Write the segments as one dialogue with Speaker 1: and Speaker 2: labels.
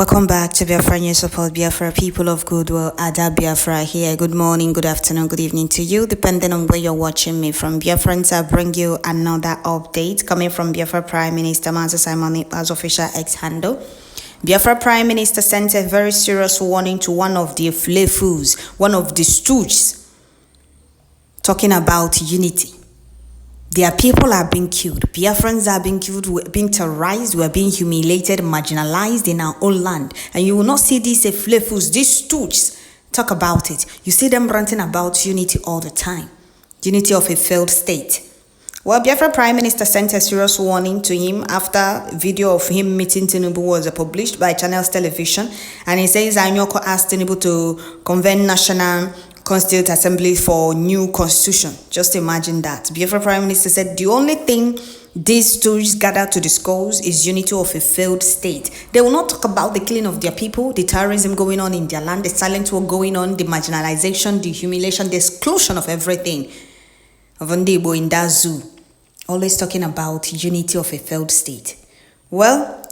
Speaker 1: Welcome back to Biafra News Support Biafra, people of goodwill. Ada Biafra here. Good morning, good afternoon, good evening to you, depending on where you're watching me from. Biafrans, I bring you another update coming from Biafra Prime Minister Master Simon Ekpa's official X handle. Biafra Prime Minister sent a very serious warning to one of the flavors, one of the Stooges, talking about unity. Their people are being killed. Biafrans are being killed. We're being terrorized. We're being humiliated, marginalized in our own land. And you will not see these flavors, these stooges, talk about it. You see them ranting about unity all the time. Unity of a failed state. Well, Biafra Prime Minister sent a serious warning to him after a video of him meeting Tinubu was published by Channels Television. And he says Anyaoku asked Tinubu to convene National Constituent Assembly for new constitution. Just imagine that. Biafra Prime Minister said the only thing these stories gather to discuss is unity of a failed state. They will not talk about the killing of their people, the terrorism going on in their land, the silent war going on, the marginalization, the humiliation, the exclusion of everything. Of Ndebo in that zoo. Always talking about unity of a failed state. Well,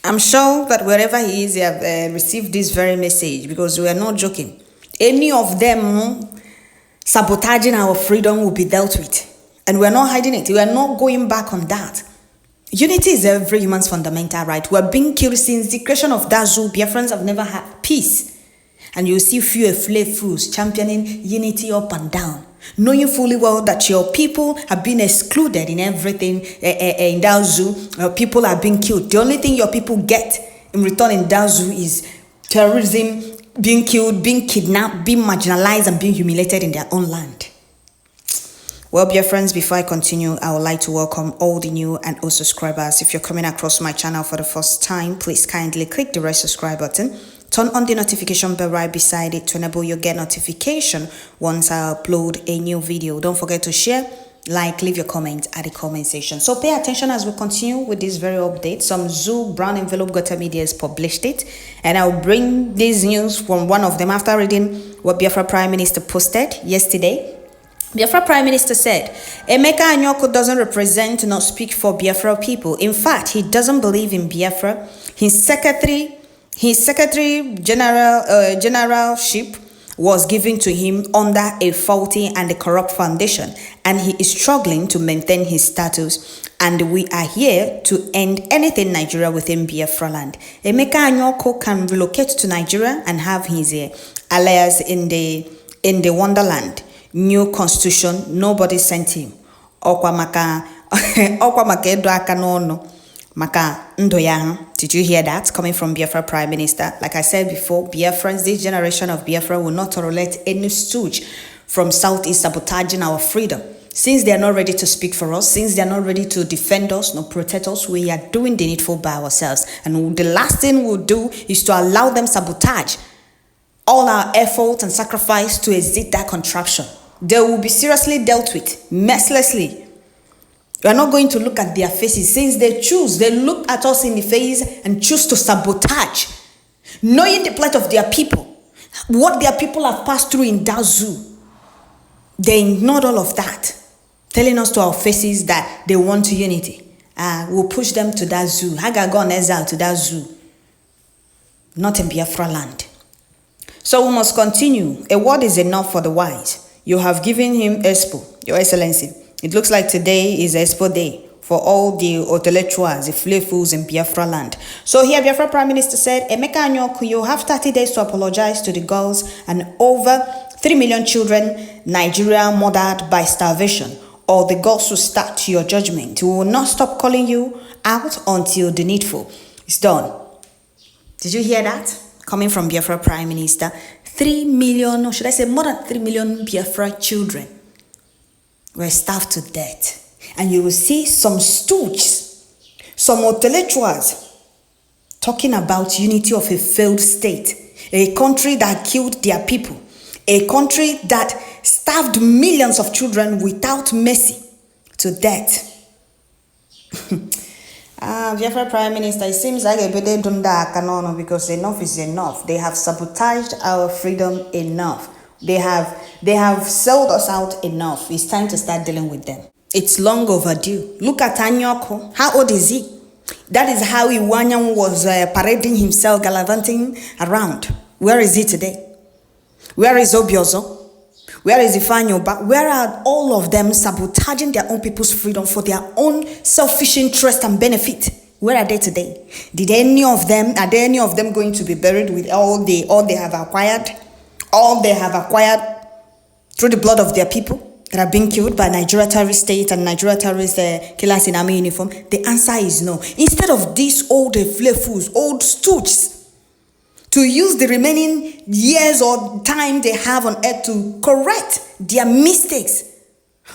Speaker 1: I'm sure that wherever he is, he have received this very message, because we are not joking. Any of them sabotaging our freedom will be dealt with. And we're not hiding it. We are not going back on that. Unity is every human's fundamental right. We're being killed since the creation of that zoo. Biafrans have never had peace. And you see few fools championing unity up and down, knowing fully well that your people have been excluded in everything in that zoo. People are being killed. The only thing your people get in return in that zoo is terrorism, being killed, being kidnapped, being marginalized, and being humiliated in their own land. Well, dear friends, before I continue, I would like to welcome all the new and old subscribers. If you're coming across my channel for the first time, please kindly click the red subscribe button. Turn on the notification bell right beside it to enable you get notification once I upload a new video. Don't forget to share, like, leave your comment at the comment section. So pay attention as we continue with this very update. Some Zoo Brown Envelope Gutter Media has published it, and I'll bring this news from one of them after reading what Biafra Prime Minister posted yesterday. Biafra Prime Minister said, Emeka Anyaoku doesn't represent nor speak for Biafra people. In fact, he doesn't believe in Biafra. His secretary generalship was given to him under a faulty and a corrupt foundation, and he is struggling to maintain his status. And we are here to end anything Nigeria within Biafra land. Emeka Anyaoku can relocate to Nigeria and have his allies in the Wonderland. New constitution, nobody sent him. Okwa maka edo aka n'ọnụ maka ndo ya. Did you hear that coming from Biafra Prime Minister? Like I said before, Biafrans, this generation of Biafra will not tolerate any stooge from Southeast sabotaging our freedom. Since they are not ready to speak for us, since they are not ready to defend us, nor protect us, we are doing the needful by ourselves. And the last thing we'll do is to allow them sabotage all our effort and sacrifice to exit that contraption. They will be seriously dealt with, mercilessly. We are not going to look at their faces. Since they look at us in the face and choose to sabotage, knowing the plight of their people, what their people have passed through in that zoo. They ignored all of that, telling us to our faces that they want unity. We'll push them to that zoo. Haga gone exile to that zoo. Not in Biafra land. So we must continue. A word is enough for the wise. You have given him Expo, Your Excellency. It looks like today is Expo Day for all the intellectuals, the flavors in Biafra land. So here Biafra Prime Minister said, Emeka Anyaoku, you have 30 days to apologize to the girls and over 3 million children Nigeria murdered by starvation, or the gods will start your judgment. We will not stop calling you out until the needful is done. Did you hear that? Coming from Biafra Prime Minister. 3 million, or should I say more than 3 million Biafra children were starved to death. And you will see some stooges, some intellectuals talking about unity of a failed state, a country that killed their people, a country that starved millions of children without mercy to death. Biafra Prime Minister, it seems like a bit dunda because enough is enough. They have sabotaged our freedom enough. They have sold us out enough. It's time to start dealing with them. It's long overdue. Look at Anyaoku. How old is he? That is how Iwanyan was parading himself, gallivanting around. Where is he today? Where is Obiozo? Where is Ifanyoba? Where are all of them sabotaging their own people's freedom for their own selfish interest and benefit? Where are they today? Are there any of them going to be buried with all they have acquired? All they have acquired through the blood of their people that are being killed by Nigeria terrorist state and Nigeria terrorist killers in army uniform? The answer is no. Instead of these old fools, old stooges, to use the remaining years or time they have on earth to correct their mistakes,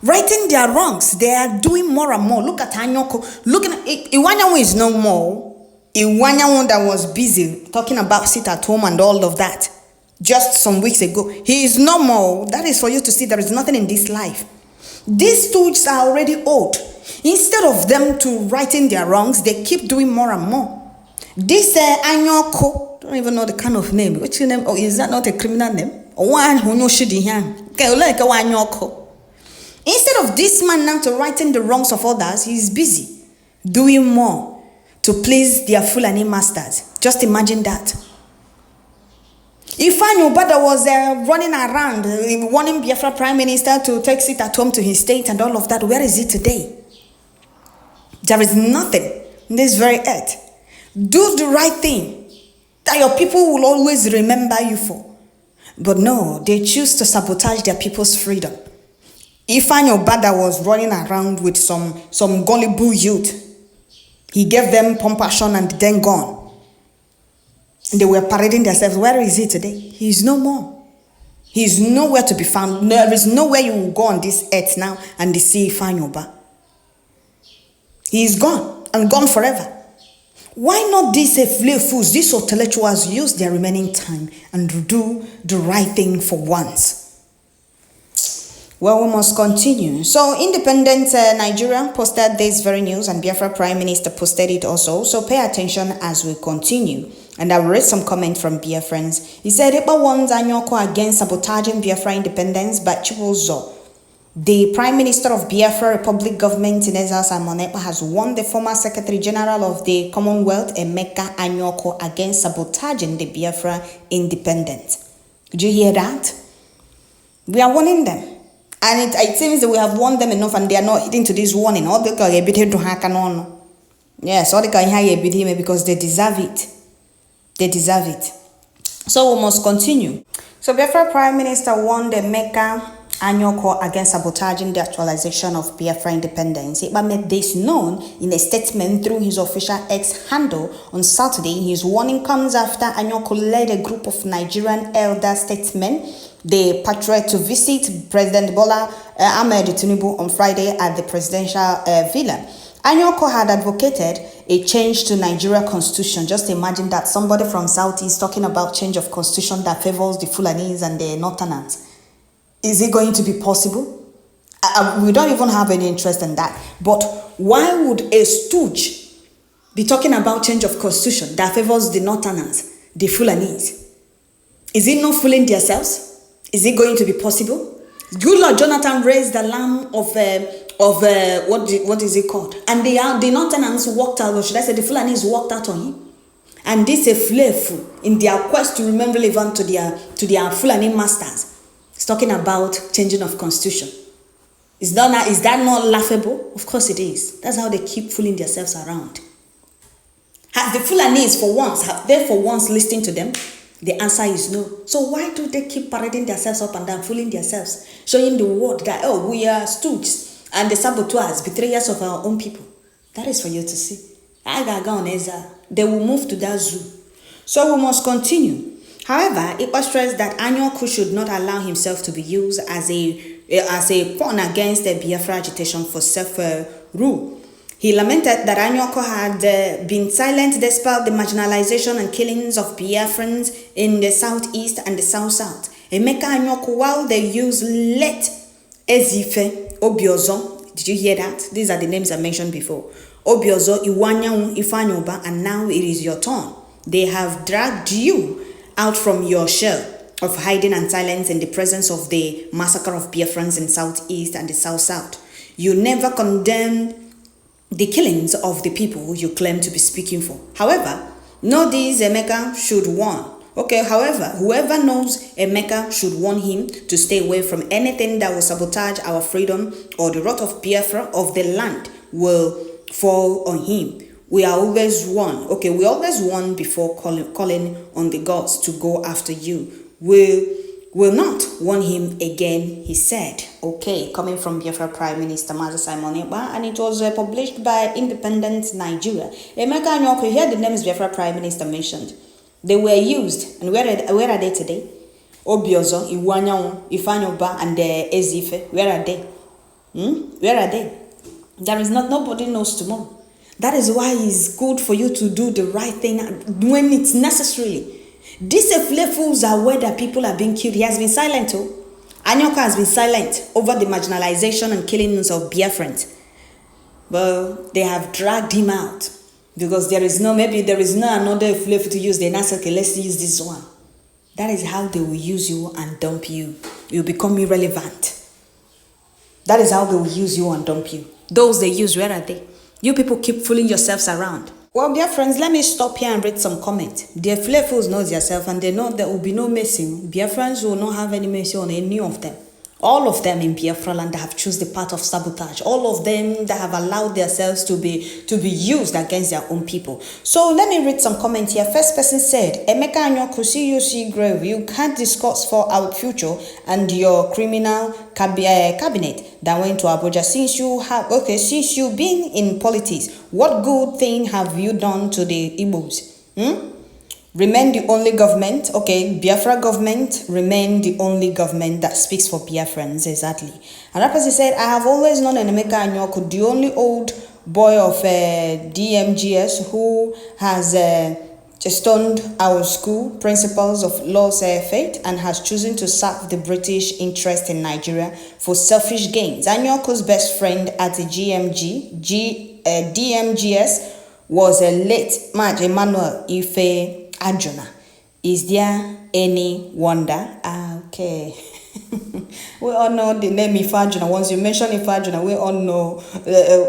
Speaker 1: righting their wrongs, they are doing more and more. Look at Anyaoku. Looking at Iwanyanwu is no more. Iwanyanwu that was busy talking about sit at home and all of that just some weeks ago. He is no more. That is for you to see there is nothing in this life. These stooges are already old. Instead of them to righting their wrongs, they keep doing more and more. This Anyaoku, I don't even know the kind of name. Which name? Oh, is that not a criminal name? Instead of this man now to righting the wrongs of others, he is busy doing more to please their Fulani masters. Just imagine that. Ifanyoba that was running around, wanting Biafra Prime Minister to take it at home to his state and all of that, where is he today? There is nothing in this very earth. Do the right thing that your people will always remember you for. But no, they choose to sabotage their people's freedom. Ifanyoba that was running around with some gullible youth, he gave them compassion and then gone. And they were parading themselves. Where is he today? He is no more. He is nowhere to be found. There is nowhere you will go on this earth now and see Ifanyoba. He is gone and gone forever. Why not these fools, these intellectuals, use their remaining time and do the right thing for once? Well, we must continue. So, Independent Nigeria posted this very news and Biafra Prime Minister posted it also. So, pay attention as we continue. And I will read some comments from Biafrans. He said, Ekpa warns Anyaoku against sabotaging Biafra independence by Chibuzo. The Prime Minister of Biafra Republic Government in exile, Simon Ekpa, has warned the former Secretary General of the Commonwealth, Emeka Anyaoku, against sabotaging the Biafra independence. Did you hear that? We are warning them. And it seems that we have warned them enough and they are not heeding to this warning. All they can be to hack. Yes, all they can hear because they deserve it. They deserve it. So we must continue. So Biafra Prime Minister warned Emeka Anyaoku against sabotaging the actualization of Biafra independence. Ekpa made this known in a statement through his official X handle on Saturday. His warning comes after Anyaoku led a group of Nigerian elder statesmen, the patriot, to visit President Bola Ahmed Tinubu on Friday at the presidential villa. Anyaoku had advocated a change to Nigeria constitution. Just imagine that, somebody from Southeast talking about change of constitution that favors the Fulanis and the Northerners. Is it going to be possible? We don't even have any interest in that. But why would a stooge be talking about change of constitution that favors the Northerners, the Fulanis? Is it not fooling themselves? Is it going to be possible? Good Lord Jonathan raised the lamb of what is it called? And the Northerners walked out, or should I say the Fulanis walked out on him. And this is a flavor in their quest to remain relevant to their Fulani masters. It's talking about changing of constitution. Is that not laughable? Of course it is. That's how they keep fooling themselves around. Have the Fulanis have they for once listened to them? The answer is no. So why do they keep parading themselves up and down, fooling themselves, showing the world that, oh, we are stooges and the saboteurs, betrayers of our own people? That is for you to see. They will move to that zoo. So we must continue. However, it was stressed that Anyaoku should not allow himself to be used as a pawn against the Biafra agitation for self-rule. He lamented that Anyaoku had been silent despite the marginalization and killings of Biafrans in the southeast and the south-south. Emeka Anyaoku, while they use let Ezife, Obiozo, did you hear that? These are the names I mentioned before. Obiozo, Iwanyanwu, Ifanyoba, and now it is your turn. They have dragged you out from your shell of hiding and silence in the presence of the massacre of Biafrans in southeast and the south-south. You never condemned the killings of the people you claim to be speaking for. However, know this, Emeka should warn. Okay, however, whoever knows Emeka should warn him to stay away from anything that will sabotage our freedom, or the wrath of Biafra of the land will fall on him. We are always one. Okay, we always warn before calling on the gods to go after you. Will not warn him again, he said. Okay, coming from Biafra Prime Minister Mazi Simon Ekpa, and it was published by Independent Nigeria. Emeka Anyaoku, here the names Biafra Prime Minister mentioned. They were used, and where are they today? Obiozo, Iwanyawu, Ifanyoba, and Ezife, where are they? Where are they? There is nobody knows tomorrow. That is why it's good for you to do the right thing when it's necessary. These fools are aware that people are being killed. He has been silent. Anyaoku has been silent over the marginalization and killings of Biafrans. But they have dragged him out because there is no another flavor to use. They now say, okay, let's use this one. That is how they will use you and dump you. You become irrelevant. That is how they will use you and dump you. Those they use, where are they? You people keep fooling yourselves around. Well, dear friends, let me stop here and read some comments. Their flavors know themselves, and they know there will be no mercy. Biafrans will not have any mercy on any of them. All of them in Biafra land that have chosen the path of sabotage. All of them that have allowed themselves to be used against their own people. So let me read some comments here. First person said, Emeka Anyaoku, CUC grave. You can't discuss for our future and your criminal cabinet that went to Abuja. Since you've been in politics, what good thing have you done to the Igbos? Remain the only government, okay, Biafra government, remain the only government that speaks for Biafrans, exactly. Another person said, I have always known Emeka Anyaoku, the only old boy of DMGS who has stoned our school principles of laws faith and has chosen to serve the British interest in Nigeria for selfish gains. Anyaoku's best friend at the DMGS was a late Maj Emmanuel Ife Ajuna. Is there any wonder? Okay. We all know the name Ifajuna. Once you mention Ifajuna, we all know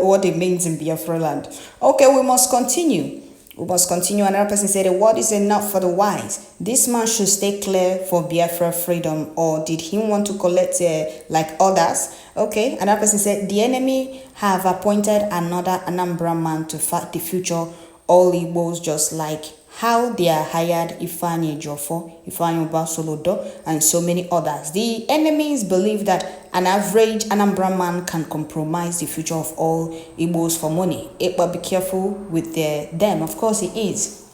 Speaker 1: what it means in Biafra land. Okay, we must continue. Another person said, what is enough for the wise? This man should stay clear for Biafra freedom, or did he want to collect like others? Okay, another person said, the enemy have appointed another Anambra man to fight the future all Igbos, just like how they are hired Ifeanyi Ejiofor, Ifeanyi Solodo, and so many others. The enemies believe that an average Anambra man can compromise the future of all Igbos for money. Ekpa, be careful with them. Of course he is.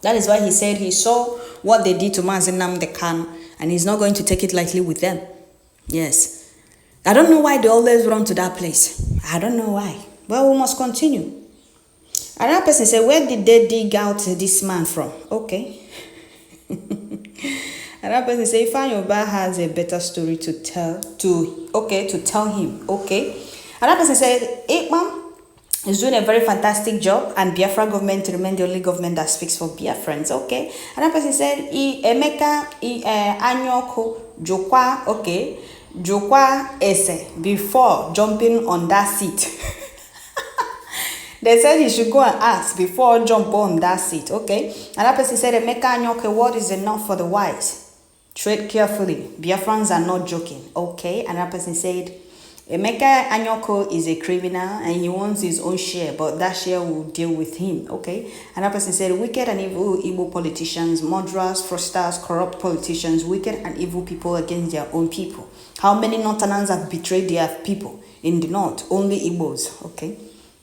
Speaker 1: That is why he said he saw what they did to Mazi Nnamdi Kanu, and he's not going to take it lightly with them. Yes. I don't know why they always run to that place. I don't know why. Well, we must continue. Another person said, where did they dig out this man from? Okay. Another person said, Ifeanyi has a better story to tell him. Okay. Another person said, Ekpa is doing a very fantastic job, and Biafra government remain the only government that speaks for Biafrans. Okay. Another person said, Emeka Anyaoku Jokwa ese before jumping on that seat. They said he should go and ask before jump on that seat. Okay. Another person said, Emeka Anyaoku, what is enough for the wise? Tread carefully. Biafrans are not joking. Okay. Another person said, Emeka Anyaoku is a criminal and he wants his own share, but that share will deal with him. Okay. Another person said, wicked and evil Igbo politicians, murderers, fraudsters, corrupt politicians, wicked and evil people against their own people. How many Northerners have betrayed their people in the North? Only Igbos. Okay.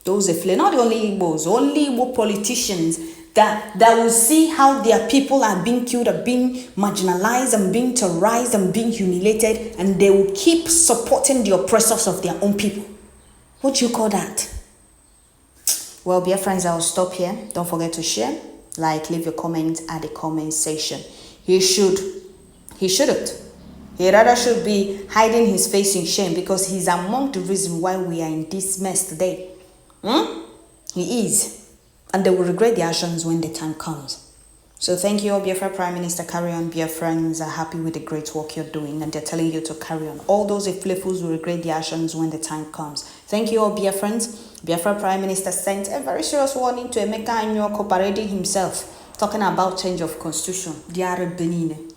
Speaker 1: Those are not only Igbos, only Igbo politicians that will see how their people are being killed, are being marginalized, and being terrorized, and being humiliated, and they will keep supporting the oppressors of their own people. What do you call that? Well, dear friends, I'll stop here. Don't forget to share, like, leave your comment at the comment section. He shouldn't. He rather should be hiding his face in shame, because he's among the reason why we are in this mess today. He is. And they will regret their actions when the time comes. So thank you all, Biafra Prime Minister. Carry on. Biafrans are happy with the great work you're doing, and they're telling you to carry on. All those Iflefus will regret their actions when the time comes. Thank you all, Biafrans. Biafra Prime Minister sent a very serious warning to Emeka Anyaoku parading himself, talking about change of constitution. Diare Benine.